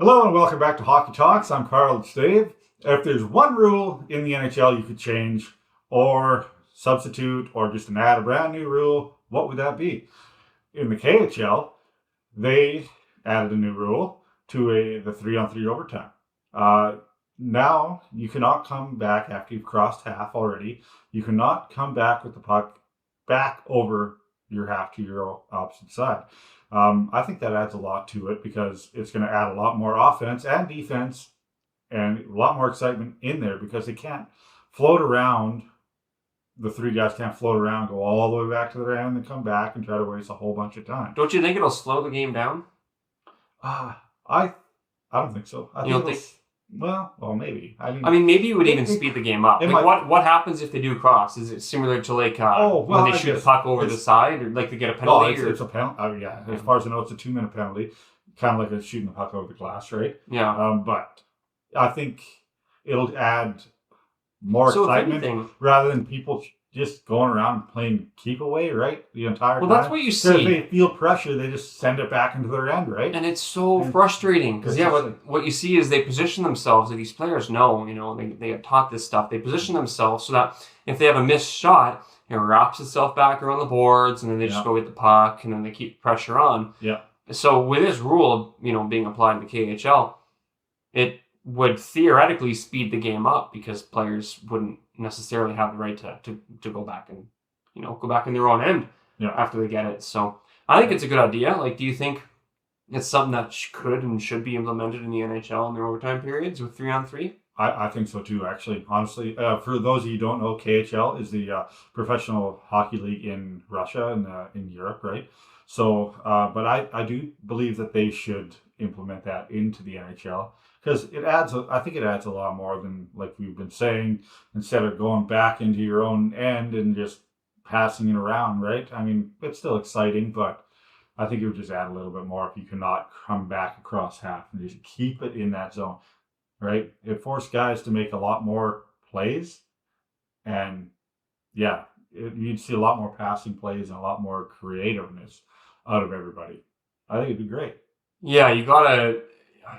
Hello and welcome back to Hockey Talks. I'm Carl and Dave. If there's one rule in the NHL you could change or substitute or just add a brand new rule, what would that be? In the KHL, they added a new rule to the 3-on-3 overtime. Now you cannot come back after you've crossed half already. You cannot come back with the puck back over your half to your opposite side. I think that adds a lot to it because it's going to add a lot more offense and defense and a lot more excitement in there because they can't float around. The three guys can't float around, go all the way back to their end and come back and try to waste a whole bunch of time. Don't you think it'll slow the game down? I don't think so. You don't think? Well, maybe. I mean, maybe it would even speed the game up. Like, what happens if they do cross? Is it similar to like when they shoot the puck over the side, or like they get a penalty? It's a penalty. Yeah, as far as I know, it's a 2-minute penalty, kind of like shooting the puck over the glass, right? Yeah. But I think it'll add more excitement rather than people just going around playing keep away, right? The entire time. Well, that's what you see. If they feel pressure, they just send it back into their end, right? And it's so frustrating because what you see is they position themselves. These players know, they get taught this stuff. They position themselves so that if they have a missed shot, it wraps itself back around the boards, and then they just go get the puck, and then they keep pressure on. Yeah. So with this rule, being applied in the KHL, it would theoretically speed the game up because players wouldn't necessarily have the right to go back and go back in their own end after they get it. So I think it's a good idea. Like, do you think it's something that could and should be implemented in the NHL in their overtime periods with 3-on-3? I think so too, actually. Honestly, for those of you who don't know, KHL is the professional hockey league in Russia and in Europe, right? So, but I do believe that they should implement that into the NHL. Because I think it adds a lot more than, like we've been saying, instead of going back into your own end and just passing it around, right? I mean, it's still exciting, but I think it would just add a little bit more if you cannot come back across half and just keep it in that zone, right? It forced guys to make a lot more plays, and you'd see a lot more passing plays and a lot more creativeness out of everybody. I think it'd be great. Yeah, you gotta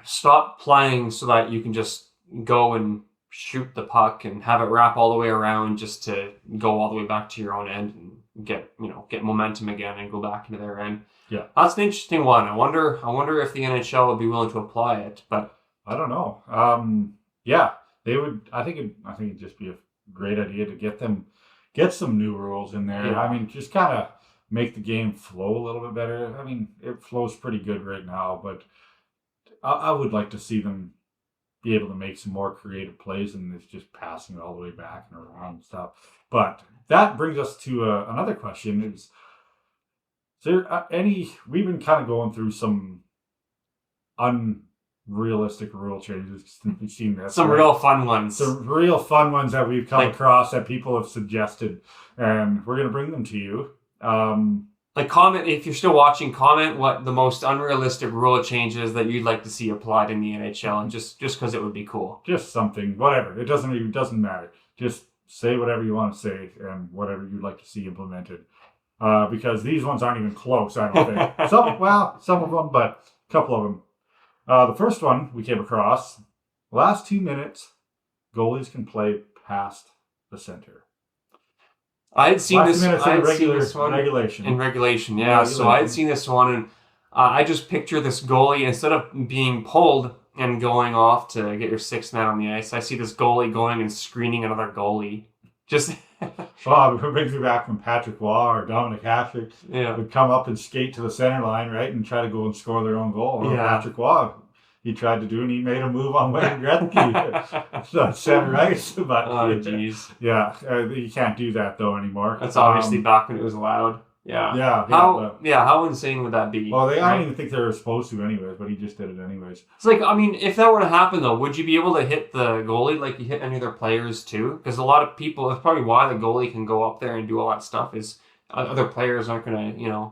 stop playing so that you can just go and shoot the puck and have it wrap all the way around just to go all the way back to your own end and get momentum again and go back into their end. Yeah. That's an interesting one. I wonder if the NHL would be willing to apply it, but I don't know. They would. I think it'd just be a great idea to get some new rules in there. Yeah. I mean, just kind of make the game flow a little bit better. I mean, it flows pretty good right now, but I would like to see them be able to make some more creative plays and it's just passing it all the way back and around and stuff. But that brings us to another question. Is there we've been kind of going through some unrealistic rule changes. We've seen this. Some real fun ones. Some real fun ones that we've come across that people have suggested. And we're going to bring them to you. Comment, if you're still watching, comment what the most unrealistic rule changes that you'd like to see applied in the NHL, and just because it would be cool. Just something, whatever. It doesn't matter. Just say whatever you want to say and whatever you'd like to see implemented. Because these ones aren't even close, I don't think. Some of them, but a couple of them. The first one we came across, last 2 minutes, goalies can play past the center. I had seen this. Regulation. In regulation, yeah. So I had seen this one, and I just picture this goalie, instead of being pulled and going off to get your sixth man on the ice, I see this goalie going and screening another goalie. Just it brings me back from Patrick Waugh or Dominic Hasek. Yeah, would come up and skate to the center line, right, and try to go and score their own goal. Or Patrick Waugh, he tried to do, and he made a move on Wayne Gretzky, center ice. But jeez, you can't do that though anymore. That's obviously back when it was allowed. Yeah. How insane would that be? Well, I don't even think they were supposed to anyways, but he just did it anyways. It's like, I mean, if that were to happen though, would you be able to hit the goalie like you hit any other players too? Because a lot of people, that's probably why the goalie can go up there and do all that stuff, is other players aren't going to,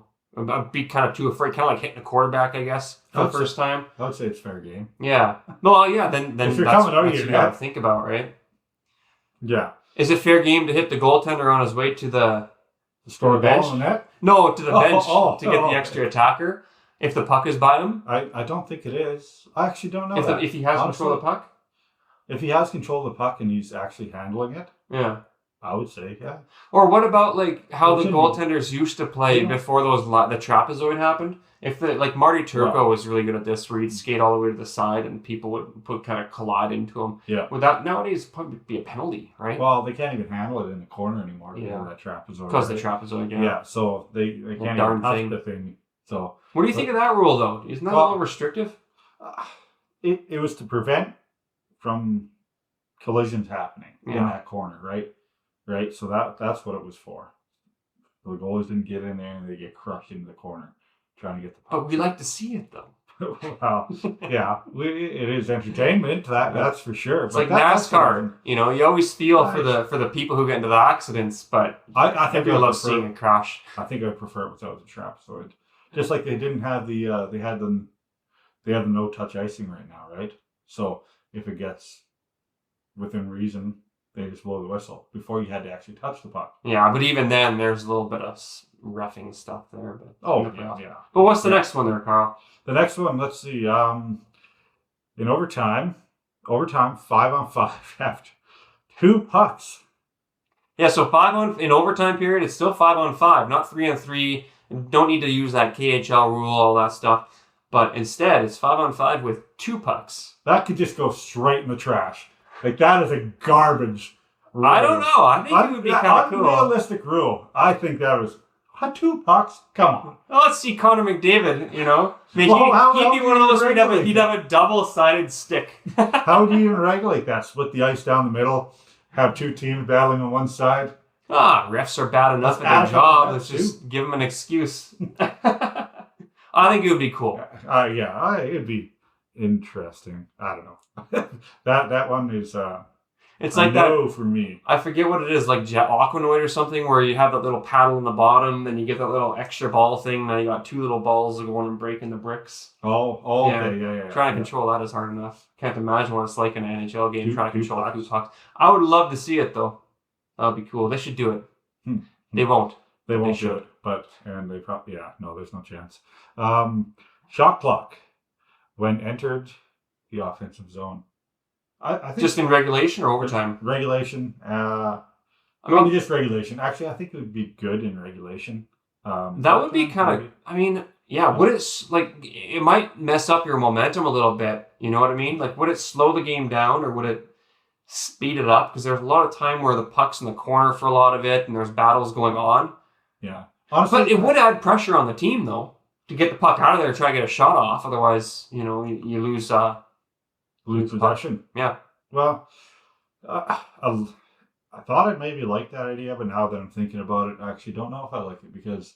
be kind of too afraid, kind of like hitting a quarterback, I guess, for the first time. I would say it's fair game. Yeah. No, then if you're coming out of your net, you got to think about, right? Yeah. Is it fair game to hit the goaltender on his way to the score a bench? Goal on the net? No, to the bench to get the extra attacker. If the puck is by him? I don't think it is. I actually don't know If he has control of the puck? If he has control of the puck and he's actually handling it, yeah, I would say, yeah. Or what about like how the goaltenders used to play before the trapezoid happened? If like Marty Turco was really good at this, where he'd skate all the way to the side and people would kind of collide into him. Yeah. Would that nowadays probably be a penalty, right? Well, they can't even handle it in the corner anymore because of that trapezoid. Because the trapezoid, Yeah, so they can't even touch the thing. So what do you think of that rule, though? Isn't that a little restrictive? It was to prevent from collisions happening in that corner, right? Right, so that's what it was for. The goalies didn't get in there and they get crushed into the corner trying to get the puck. But we like to see it, though. Well, yeah, it is entertainment. That's for sure. It's like NASCAR. You know, you always feel for the people who get into the accidents, but I think I love seeing it crash. I think I prefer it without the trapezoid. Just like they didn't have they have the no touch icing right now, right? So if it gets within reason, they just blow the whistle. Before you had to actually touch the puck. Yeah, but even then, there's a little bit of roughing stuff there. But yeah. But what's the next one there, Carl? The next one, let's see. In overtime, 5-on-5 after 2 pucks. Yeah, so in overtime period, it's still 5-on-5, not 3-on-3. Don't need to use that KHL rule, all that stuff. But instead, it's 5-on-5 with 2 pucks. That could just go straight in the trash. Like, that is a garbage rule. I don't know. I think it would be kind of cool. Unrealistic rule. I think that was 2 pucks. Come on. Well, let's see Connor McDavid, you know. I mean, he'd be one of those he'd have a double-sided stick. How do you even regulate that? Split the ice down the middle, have 2 teams battling on one side? Refs are bad enough at their job. Let's just give them an excuse. I think it would be cool. It'd be interesting. I don't know. that one is it's like that for me. I forget what it is, like Aquanoid or something, where you have that little paddle in the bottom, then you get that little extra ball thing, now you got 2 little balls going and breaking the bricks. Okay, yeah. Trying to control that is hard enough. Can't imagine what it's like in an NHL game trying to control 2 pucks. I would love to see it though. That would be cool. They should do it. They won't. They won't do it. And they probably there's no chance. Shot clock when entered the offensive zone. I think just in regulation or overtime? Regulation. Probably just regulation. Actually, I think it would be good in regulation. That would be kind of. I mean, would it it might mess up your momentum a little bit? You know what I mean? Like, would it slow the game down or would it speed it up? Because there's a lot of time where the puck's in the corner for a lot of it, and there's battles going on. Yeah, honestly, but it would add pressure on the team though to get the puck out of there and try to get a shot off. Otherwise, you lose. Lose possession. Yeah. Well, I thought I'd maybe like that idea, but now that I'm thinking about it, I actually don't know if I like it because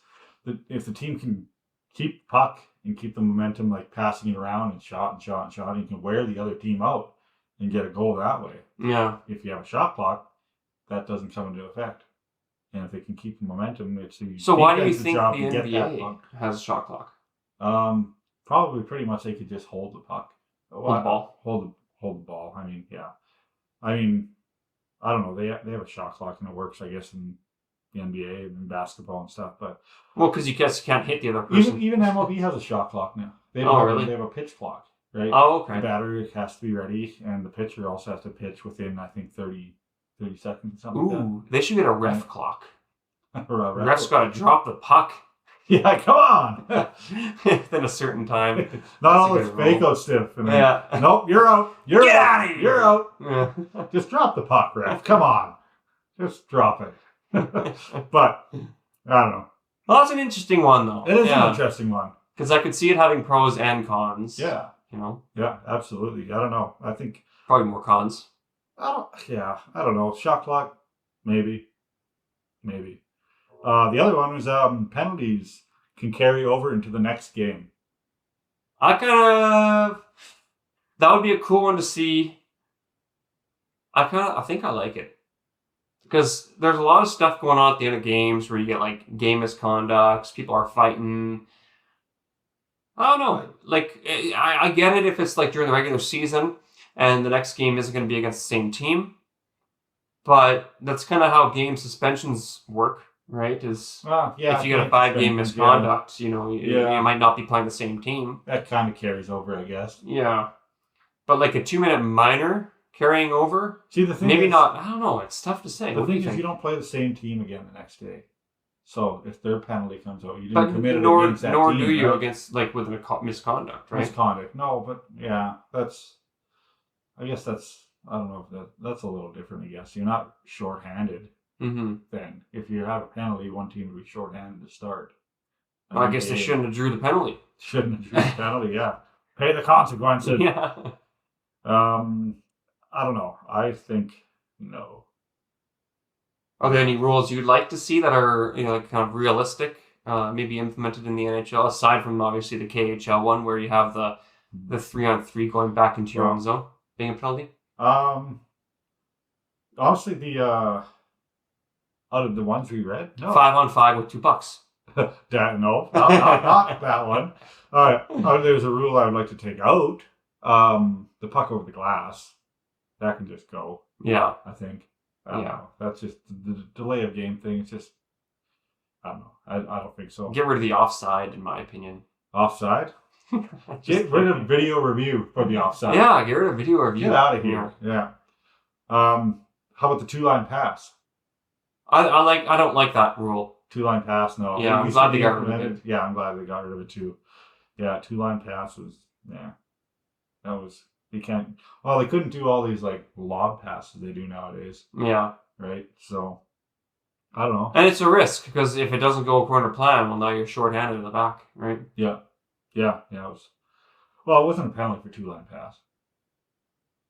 if the team can keep the puck and keep the momentum, like passing it around and shot, you can wear the other team out and get a goal that way. Yeah. If you have a shot clock, that doesn't come into effect. And if they can keep the momentum, it's the so why do you think the NBA has a shot clock? Probably pretty much they could just hold the puck. Hold the ball. Hold the ball. I mean, yeah. I mean, I don't know. They have a shot clock and it works, I guess, in the NBA and in basketball and stuff. But because you can't hit the other person. Even MLB has a shot clock now. Really? They have a pitch clock, right? Oh, okay. The batter has to be ready, and the pitcher also has to pitch within, I think, 30 seconds, something like that. Ooh, they should get a ref clock. Ref's got to drop the puck. Yeah, come on. Within a certain time. Not all this fake stiff. Nope, you're out. Get out of here. You're out. Yeah. Just drop the puck, ref. Come on. Just drop it. But, I don't know. Well, that's an interesting one, though. It is an interesting one. Because I could see it having pros and cons. Yeah. Yeah, absolutely. I don't know. I think... Probably more cons. I don't know. Shot clock, maybe. The other one was penalties can carry over into the next game. That would be a cool one to see. I think I like it. Because there's a lot of stuff going on at the end of games where you get like game misconducts, people are fighting. I don't know. Like, I get it if it's like during the regular season and the next game isn't going to be against the same team. But that's kind of how game suspensions work. right? Is yeah. if you get a 5-game misconduct, you might not be playing the same team. That kind of carries over, I guess. Yeah. But like a 2-minute minor carrying over? See, the thing maybe is, not. I don't know. It's tough to say. The What do thing you is, think? you don't play the same team again the next day. So if their penalty comes out, you But didn't commit it nor against that nor team. do you right? against like with a misconduct, right? Misconduct. No, but yeah, I guess I don't know if that's a little different. I guess you're not shorthanded. Mm-hmm. Then if you have a penalty, one team would be shorthanded to start. Well, I guess they shouldn't have drew the penalty. Shouldn't have drew the penalty. Yeah, pay the consequences. Yeah. I don't know. I think no. Are there any rules you'd like to see that are like kind of realistic, maybe implemented in the NHL aside from obviously the KHL one where you have the 3-on-3 going back into your own zone being a penalty? Honestly, the out of the ones we read, no. 5-on-5 with 2 pucks. No, not that one. There's a rule I would like to take out. The puck over the glass, that can just go. Yeah, I think. I don't know. That's just the delay of game thing. It's just, I don't know. I don't think so. Get rid of the offside, in my opinion. Offside? Get rid of video review for the offside. Yeah, get rid of video review. Get out of here. Yeah. How about the 2-line pass? I don't like that rule. 2-line pass, no. Yeah, I'm glad they got rid of it. Yeah, I'm glad they got rid of it too. Yeah, 2-line pass was, that was, you can't, well, they couldn't do all these like lob passes they do nowadays. Yeah. Right? So, I don't know. And it's a risk because if it doesn't go according to plan, well, now you're shorthanded in the back, right? Yeah. Yeah, it wasn't a penalty for 2-line pass.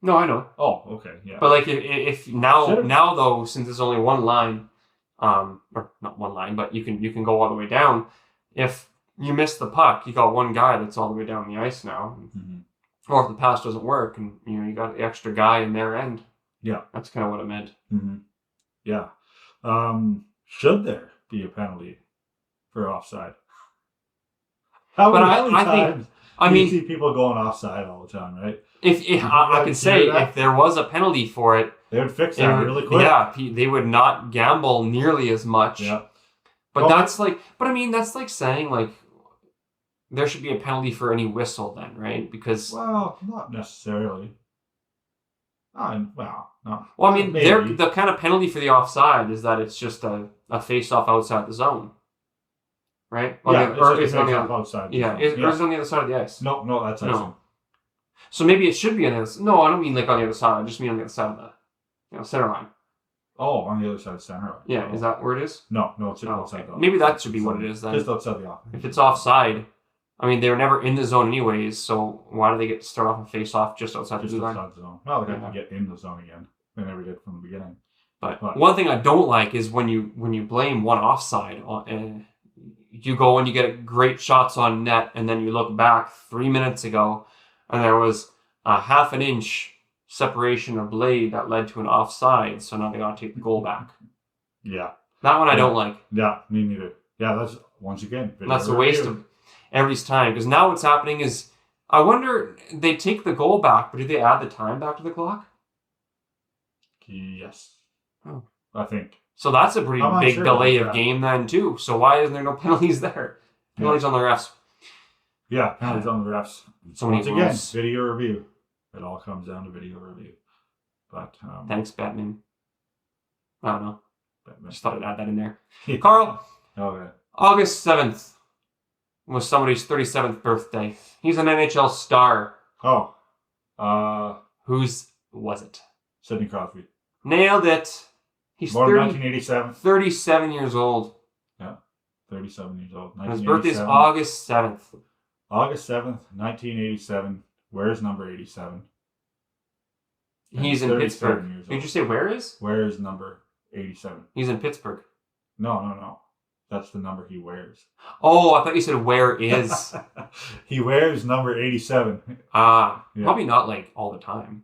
No, I know. Oh, okay, yeah. But like if now though, since there's only one line, or not one line, but you can go all the way down. If you miss the puck, you got one guy that's all the way down the ice now. Mm-hmm. Or if the pass doesn't work, and you got the extra guy in their end. Yeah, that's kind of what it meant. Mm-hmm. Yeah. Should there be a penalty for offside? How many times do you see people going offside all the time, right? If I can say if there was a penalty for it, they would fix that really quick. Yeah, they would not gamble nearly as much. Yeah. But that's like saying like there should be a penalty for any whistle then, right? Because not necessarily. No. Well, I mean, the kind of penalty for the offside is that it's just a face-off outside the zone, right? Or is it on the outside? Yeah, or is it on the other side of the ice? No, that's icing. So maybe it should be on the other side. No, I don't mean like on the other side. I just mean on the other side of the center line. Oh, on the other side of the center line. Yeah, is that where it is? No, it's outside the offside. Maybe that should be what it is then. Just outside the offside. If it's offside, I mean, they were never in the zone anyways, so why do they get to start off and face off just outside the line? Outside the zone. Well, they have to get in the zone again. They never did from the beginning. But one thing I don't like is when you blame one offside, and you go and you get great shots on net, and then you look back 3 minutes ago, and there was a half an inch separation of blade that led to an offside, so now they got to take the goal back. Yeah. That one I don't like. Yeah, me neither. Yeah, that's, once again, that's a waste of everybody's time, because now what's happening is, I wonder, they take the goal back, but do they add the time back to the clock? Yes. Oh. I think. So that's a pretty big delay of game then, too. So why isn't there no penalties there? Penalties on the refs. Yeah, penalties on the refs. So once again, video review. It all comes down to video review. But thanks, Batman. I don't know. Batman. Just thought I'd add that in there. Carl. Okay. August 7th was somebody's 37th birthday. He's an NHL star. Oh. Whose was it? Sidney Crosby. Nailed it. He's born in 1987. 37 years old. Yeah. 37 years old. His birthday is August 7th. August 7th, 1987. Where's number 87? He's in Pittsburgh. Did you say where is? Where is number 87? He's in Pittsburgh. No. That's the number he wears. Oh, I thought you said where is. He wears number 87. Probably not like all the time.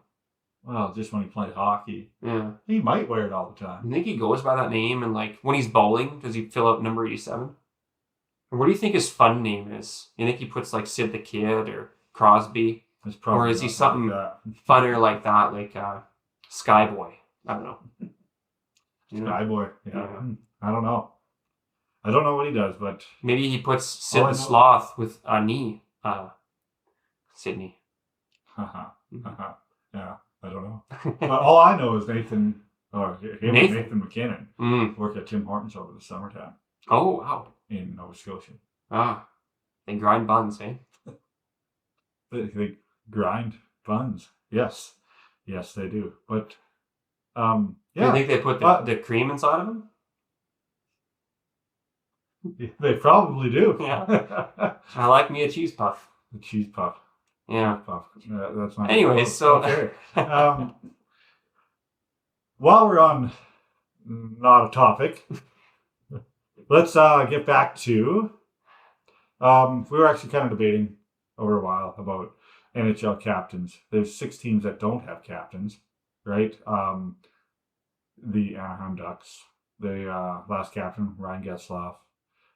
Well, just when he plays hockey. Yeah. He might wear it all the time. You think he goes by that name, and like when he's bowling, does he fill out number 87? Or what do you think his fun name is? You think he puts like Sid the Kid or Crosby? Or is he something funner like that, like Skyboy? I don't know. Skyboy, yeah. I don't know. I don't know what he does, but maybe he puts Sid All I the know- Sloth with a knee. Sydney. haha, haha. Yeah, I don't know. But all I know is Nathan, or him and Nathan McKinnon, work at Tim Hortons over the summertime Oh, wow. in Nova Scotia. Ah, they grind buns, eh? They grind buns. Yes, they do. But yeah, Do you think they put the cream inside of them? They probably do. Yeah. I like me a cheese puff. The cheese puff. Yeah. Cheese puff. That's not. Anyway, so okay. While we're on not a topic, let's get back to. We were actually kind of debating over a while about NHL captains. There's 6 teams that don't have captains, right? The Anaheim Ducks, the last captain, Ryan Getzlaf.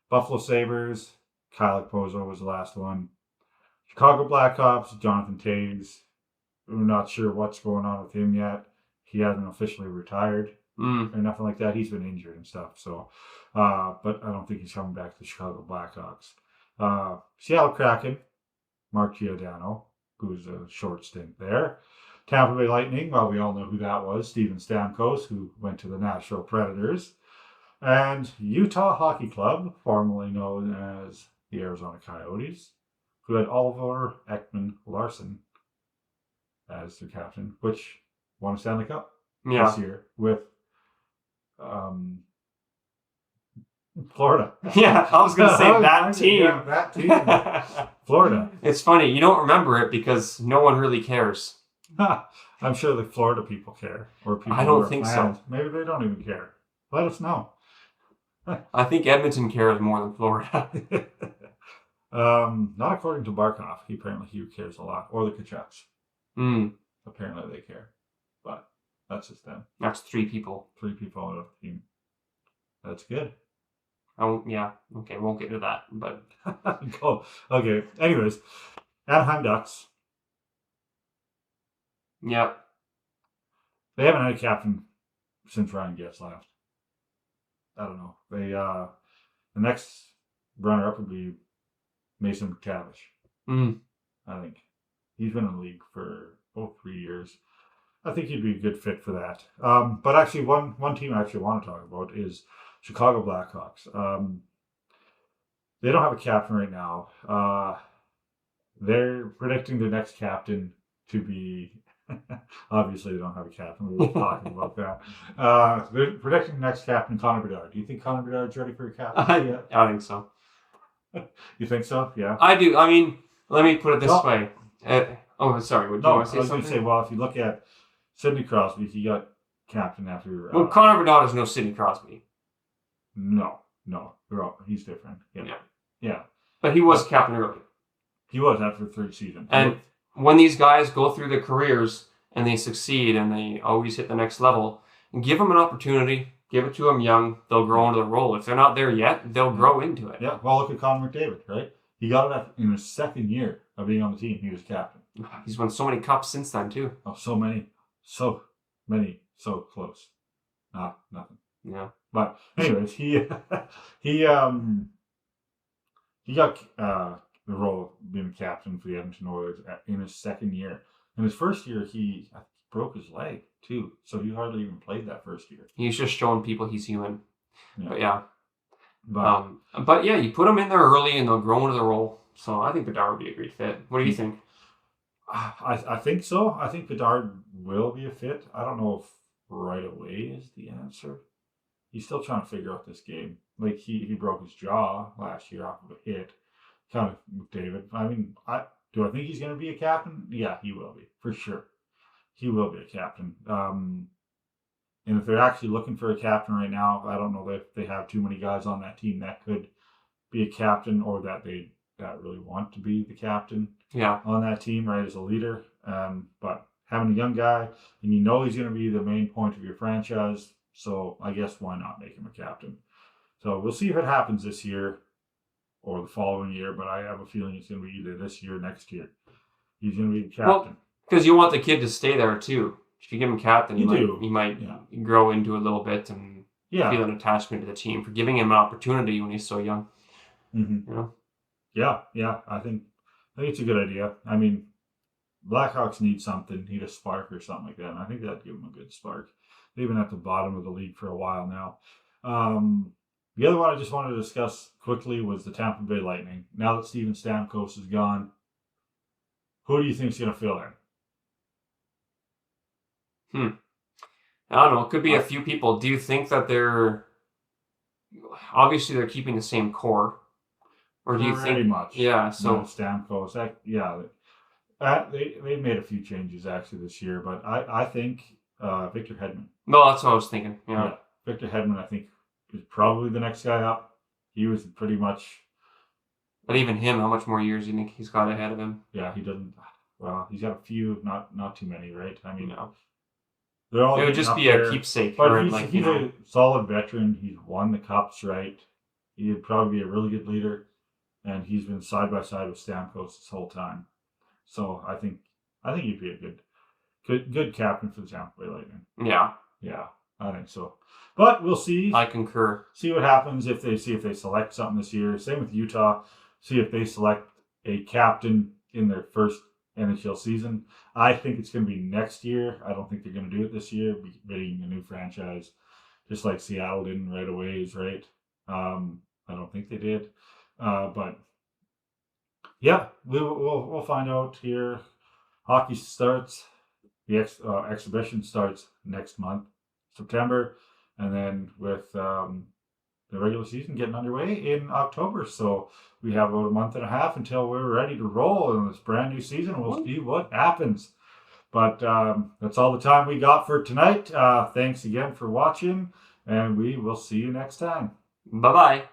Buffalo Sabres, Kyle Okposo was the last one. Chicago Blackhawks, Jonathan Toews. We're not sure what's going on with him yet. He hasn't officially retired or nothing like that. He's been injured and stuff. So, but I don't think he's coming back to the Chicago Blackhawks. Seattle Kraken, Mark Giordano, who's a short stint there. Tampa Bay Lightning, well, we all know who that was. Steven Stamkos, who went to the Nashville Predators. And Utah Hockey Club, formerly known as the Arizona Coyotes, who had Oliver Ekman-Larsson as their captain, which won a Stanley Cup this year with Florida. Yeah, I was going to say that team. Yeah, that team. Florida. It's funny. You don't remember it because no one really cares. I'm sure the Florida people care. Or people I don't think so. Maybe they don't even care. Let us know. I think Edmonton cares more than Florida. Not according to Barkov. He cares a lot. Or the Kachucks. Apparently they care. But that's just them. That's 3 people. 3 people on the team. That's good. Oh, yeah. Okay, won't get to that. But cool. Okay. Anyways, Anaheim Ducks. Yep. They haven't had a captain since Ryan Getzlaf. I don't know. They the next runner-up would be Mason McTavish. I think he's been in the league for 3 years. I think he'd be a good fit for that. But actually, one team I actually want to talk about is Chicago Blackhawks. They don't have a captain right now. They're predicting their next captain to be. Obviously, they don't have a captain. We were talking about that. They're predicting the next captain, Connor Bedard. Do you think Connor Bedard's ready for a captain? Yeah, I think so. You think so? Yeah. I do. I mean, let me put it this way. Sorry. Would you want to say I was something? going to say, well, if you look at Sidney Crosby, he got captain after. Well, Connor Bedard is no Sidney Crosby. No, he's different. Yeah. But he was captain early. He was after the 3rd season. And when these guys go through their careers and they succeed and they always hit the next level, give them an opportunity, give it to them young, they'll grow into the role. If they're not there yet, they'll grow into it. Yeah, well, look at Connor McDavid, right? He got it in his 2nd year of being on the team. He was captain. He's won so many cups since then, too. Oh, so many, so close. Nothing. Yeah. But anyways, he got the role of being captain for the Edmonton Oilers in his 2nd year. In his 1st year, he broke his leg too, so he hardly even played that 1st year. He's just showing people he's human. Yeah. But yeah. But yeah, you put them in there early and they'll grow into the role. So I think Bedard would be a great fit. What do you think? I think so. I think Bedard will be a fit. I don't know if right away is the answer. He's still trying to figure out this game. Like he broke his jaw last year off of a hit. Kind of McDavid. I mean, do I think he's going to be a captain? Yeah, he will be for sure. He will be a captain. And if they're actually looking for a captain right now, I don't know if they have too many guys on that team that could be a captain or that they really want to be the captain on that team, right, as a leader. But having a young guy, and you know he's going to be the main point of your franchise, so I guess why not make him a captain? So we'll see if it happens this year or the following year, but I have a feeling it's going to be either this year or next year. He's going to be the captain. Well, because you want the kid to stay there too. If you give him captain, he might grow into it a little bit and Yeah. feel an attachment to the team, for giving him an opportunity when he's so young. Mm-hmm. You know. Yeah. I think it's a good idea. I mean, Blackhawks need a spark or something like that. And I think that'd give them a good spark. They've been at the bottom of the league for a while now. The other one I just wanted to discuss quickly was the Tampa Bay Lightning. Now that Steven Stamkos is gone, who do you think is going to fill in? I don't know. It could be a few people. Do you think that obviously they're keeping the same core, or do you think? Pretty much. Yeah. So Stamkos, they made a few changes actually this year, but I think Victor Hedman. No, that's what I was thinking. Yeah. Victor Hedman, I think, is probably the next guy up. He was pretty much. But even him, how much more years do you think he's got ahead of him? Yeah, he doesn't. Well, he's got a few, not too many, right? I mean, no. They're all. It would just be a keepsake. But he's a solid veteran. He's won the cups, right? He'd probably be a really good leader, and he's been side by side with Stamkos this whole time. So I think he'd be a good captain for the Tampa Bay Lightning. Yeah, I think so. But we'll see. I concur. See what happens if they select something this year. Same with Utah. See if they select a captain in their first NHL season. I think it's going to be next year. I don't think they're going to do it this year, being a new franchise, just like Seattle didn't right away, right? I don't think they did, but yeah, we'll find out here. Hockey starts. The exhibition starts next month, September, and then with the regular season getting underway in October. So we have about a month and a half until we're ready to roll in this brand new season. We'll see what happens. But that's all the time we got for tonight. Thanks again for watching, and we will see you next time. Bye-bye.